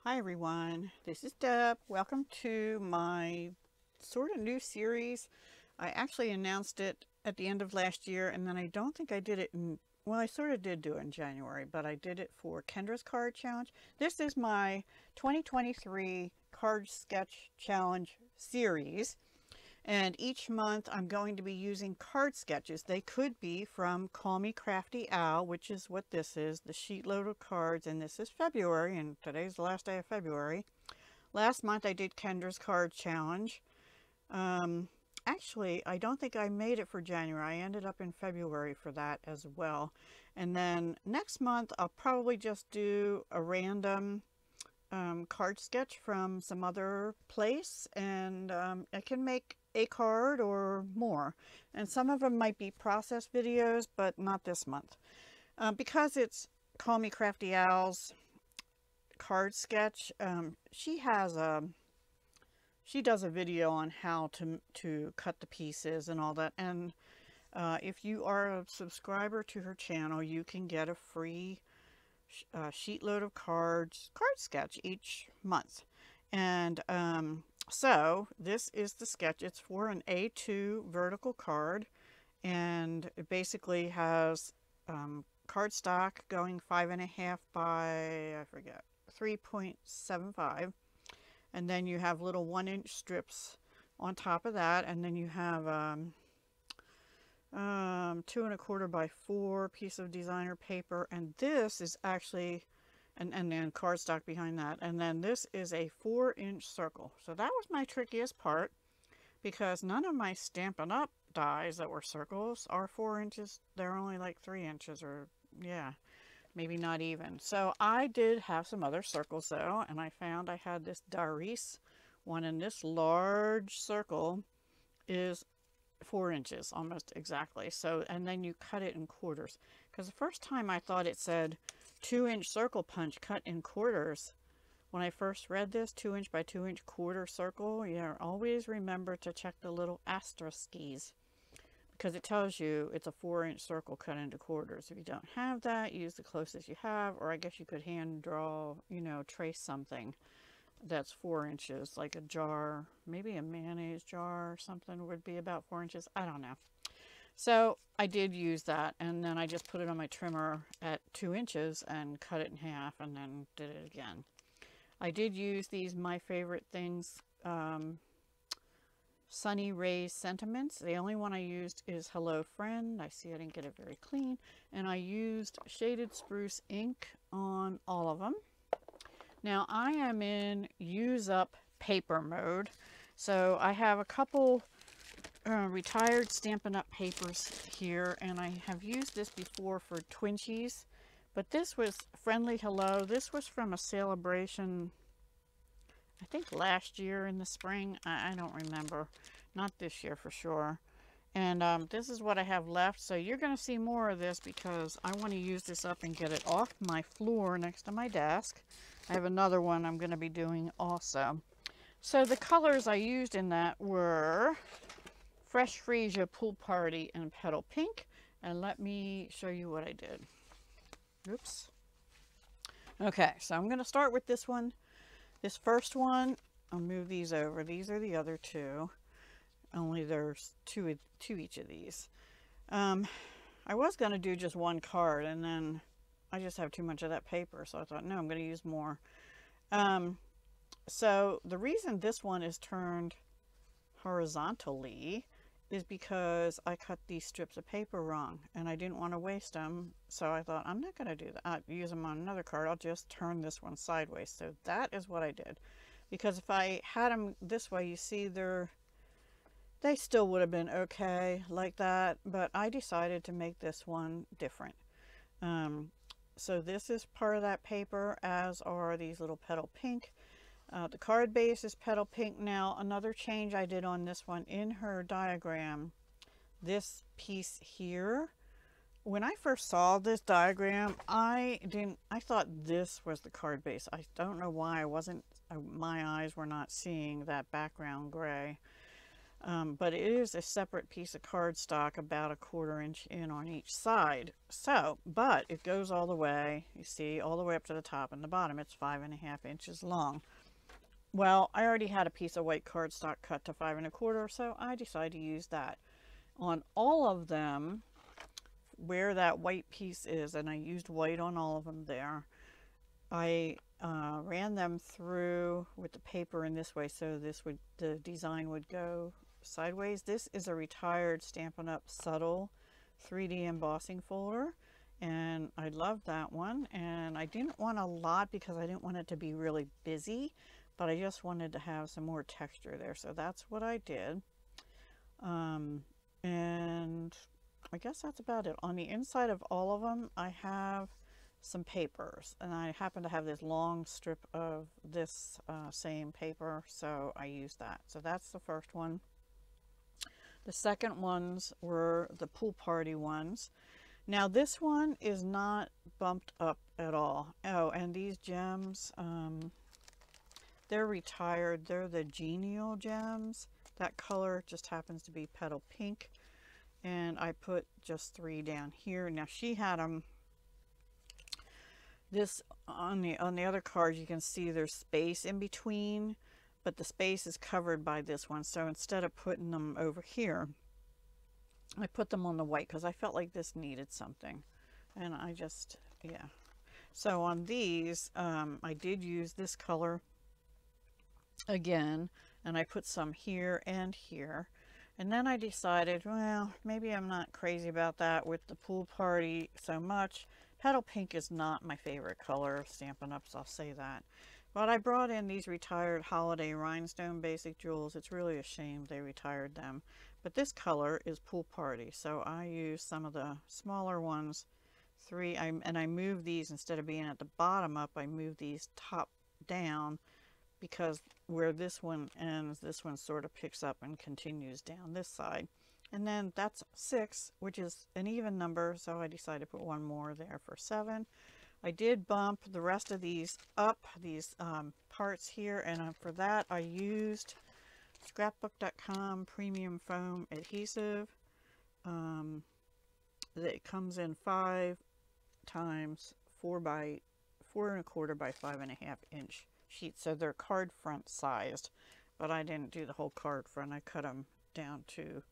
Hi everyone, this is Deb. Welcome to my sort of new series. I actually announced it at the end of last year, and then I don't think I did it in, well, I sort of did do it in January, but I did it for Kendra's Card Challenge. This is my 2023 Card Sketch Challenge series. And each month I'm going to be using card sketches. They could be from Call Me Crafty Owl, which is what this is, the Sheetload of Cards, and this is February, and today's the last day of February. Last month I did Kendra's Card Challenge. Actually, I don't think I made it for January. I ended up in February for that as well. And then next month I'll probably just do a random card sketch from some other place, and I can make a card or more, and some of them might be process videos, but not this month because it's Call Me Crafty Owl's card sketch. She does a video on how to cut the pieces and all that, and if you are a subscriber to her channel, you can get a free Sheetload of Cards card sketch each month. And so this is the sketch. It's for an A2 vertical card, and it basically has cardstock going 5.5 by, I forget, 3.75, and then you have little 1-inch strips on top of that, and then you have 2.25 by 4 piece of designer paper, and this is actually and then cardstock behind that, and then this is a 4-inch circle. So that was my trickiest part, because none of my Stampin' Up dies that were circles are 4 inches. They're only like 3 inches, or yeah, maybe not even. So I did have some other circles though, and I found I had this Doris one, and this large circle is 4 inches almost exactly. So, and then you cut it in quarters, because the first time I thought it said 2-inch circle punch cut in quarters. When I first read this, 2-inch by 2-inch quarter circle, yeah, always remember to check the little asterisks, because it tells you it's a 4-inch circle cut into quarters. If you don't have that, use the closest you have, or I guess you could hand draw, you know, trace something that's 4 inches, like a jar, maybe a mayonnaise jar or something would be about 4 inches. I don't know. So I did use that, and then I just put it on my trimmer at 2 inches and cut it in half, and then did it again. I did use these My Favorite Things Sunny Rays Sentiments. The only one I used is Hello Friend. I see I didn't get it very clean. And I used Shaded Spruce ink on all of them. Now I am in use up paper mode. So I have a couple retired Stampin' Up papers here, and I have used this before for Twinchies, but this was Friendly Hello. This was from a celebration, I think last year in the spring. I don't remember, not this year for sure. And this is what I have left, so you're going to see more of this because I want to use this up and get it off my floor next to my desk. I have another one I'm going to be doing also. So the colors I used in that were Fresh Freesia, Pool Party, and Petal Pink. And let me show you what I did. Oops. Okay, so I'm going to start with this one. This first one, I'll move these over. These are the other two. Only there's two each of these. I was going to do just one card, and then I just have too much of that paper, so I thought, no, I'm going to use more. So the reason this one is turned horizontally is because I cut these strips of paper wrong, and I didn't want to waste them, so I thought, I'm not going to do that. I'll use them on another card. I'll just turn this one sideways. So that is what I did, because if I had them this way, you see they still would have been okay like that, but I decided to make this one different. So this is part of that paper, as are these little Petal Pink. The card base is Petal Pink. Now, another change I did on this one, in her diagram, this piece here, when I first saw this diagram, I thought this was the card base. I don't know why my eyes were not seeing that background gray. But it is a separate piece of cardstock, about a 1/4 inch in on each side. So, but it goes all the way, you see, all the way up to the top and the bottom. It's 5.5 inches long. Well, I already had a piece of white cardstock cut to 5 1/4, so I decided to use that. On all of them, where that white piece is, and I used white on all of them there, I ran them through with the paper in this way, so the design would go sideways. This is a retired Stampin' Up subtle 3D embossing folder, and I love that one. And I didn't want a lot because I didn't want it to be really busy, but I just wanted to have some more texture there, so that's what I did. And I guess that's about it. On the inside of all of them, I have some papers, and I happen to have this long strip of this same paper, so I used that. So that's the first one. The second ones were the pool party ones. Now this one is not bumped up at all. Oh, and these gems, they're retired. They're the genial gems. That color just happens to be petal pink, and I put just 3 down here. Now she had them. This on the other cards, you can see there's space in between, but the space is covered by this one. So instead of putting them over here, I put them on the white because I felt like this needed something, and I just, yeah. So on these, I did use this color again, and I put some here and here. And then I decided, well, maybe I'm not crazy about that with the pool party so much. Petal pink is not my favorite color of Stampin' Ups, I'll say that. But I brought in these retired holiday rhinestone basic jewels. It's really a shame they retired them. But this color is pool party, so I used some of the smaller ones, and I moved these, instead of being at the bottom up, I moved these top down, because where this one ends, this one sort of picks up and continues down this side. And then that's 6, which is an even number, so I decided to put one more there for 7. I did bump the rest of these up, these parts here, and for that I used Scrapbook.com premium foam adhesive. That comes in 5 times 4 by 4 1/4 by 5.5 inch sheets, so they're card front sized, but I didn't do the whole card front. I cut them down to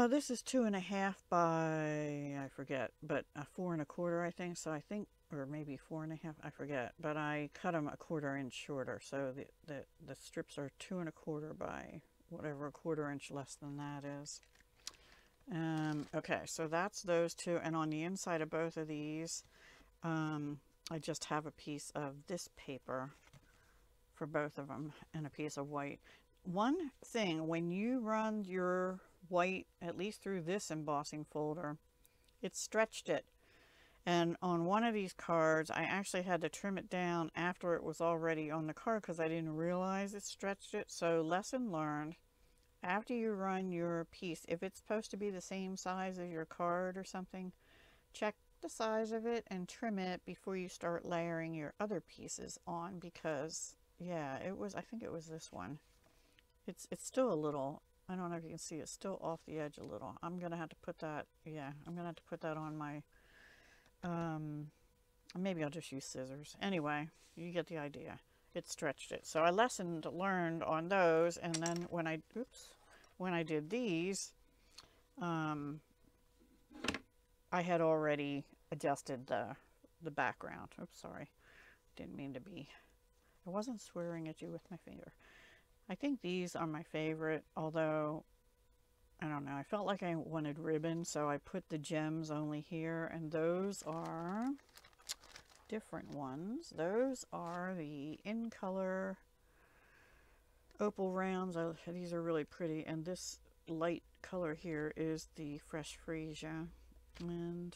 this is 2.5 by, I forget, but 4 1/4 I think. So I think, or maybe 4.5, I forget, but I cut them a 1/4 inch shorter, so the strips are 2 1/4 by whatever a 1/4 inch less than that is. Okay, so that's those two, and on the inside of both of these, I just have a piece of this paper for both of them and a piece of white. One thing, when you run your white, at least through this embossing folder, it stretched it. And on one of these cards, I actually had to trim it down after it was already on the card because I didn't realize it stretched it. So lesson learned, after you run your piece, if it's supposed to be the same size as your card or something, check the size of it and trim it before you start layering your other pieces on, because yeah, it was, I think it was this one. It's still a little, I don't know if you can see, it's still off the edge a little. I'm gonna have to put that, yeah, I'm gonna have to put that on my maybe I'll just use scissors. Anyway, you get the idea. It stretched it. So I learned on those, and then when I did these, I had already adjusted the background. Oops, sorry. Didn't mean to be. I wasn't swearing at you with my finger. I think these are my favorite, although I don't know. I felt like I wanted ribbon, so I put the gems only here, and those are different ones. Those are the In Color opal rounds. These are really pretty, and this light color here is the Fresh Freesia, and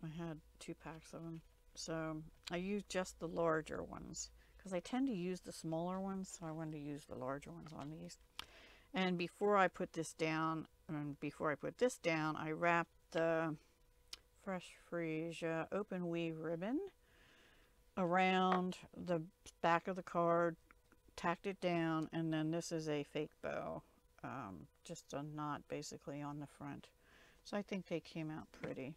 I had 2 packs of them, so I used just the larger ones because I tend to use the smaller ones, so I wanted to use the larger ones on these. And before I put this down, I wrapped the Fresh Freesia open weave ribbon around the back of the card, tacked it down, and then this is a fake bow just a knot basically on the front. So I think they came out pretty.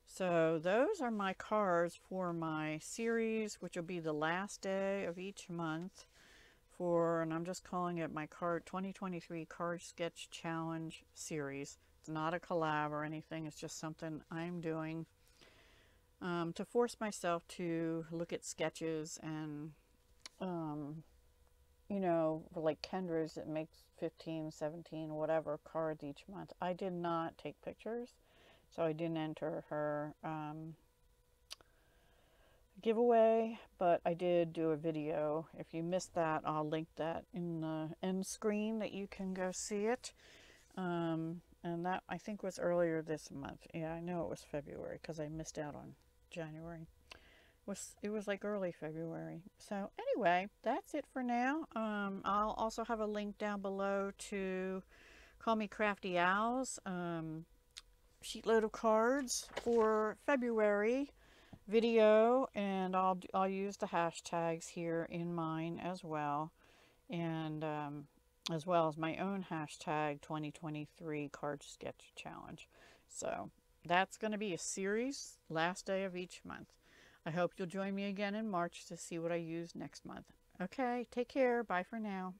So those are my cards for my series, which will be the last day of each month and I'm just calling it my 2023 Card Sketch Challenge series. It's not a collab or anything. It's just something I'm doing to force myself to look at sketches and, you know, like Kendra's, it makes 15, 17, whatever cards each month. I did not take pictures, so I didn't enter her giveaway, but I did do a video. If you missed that, I'll link that in the end screen that you can go see it. And that I think was earlier this month. Yeah, I know it was February because I missed out on January. It was like early February. So anyway, that's it for now. I'll also have a link down below to Call Me Crafty Owl's Sheetload of Cards for February video, and I'll use the hashtags here in mine as well, and as well as my own hashtag 2023 Card Sketch Challenge. So that's going to be a series, last day of each month. I hope you'll join me again in March to see what I use next month. Okay, take care. Bye for now.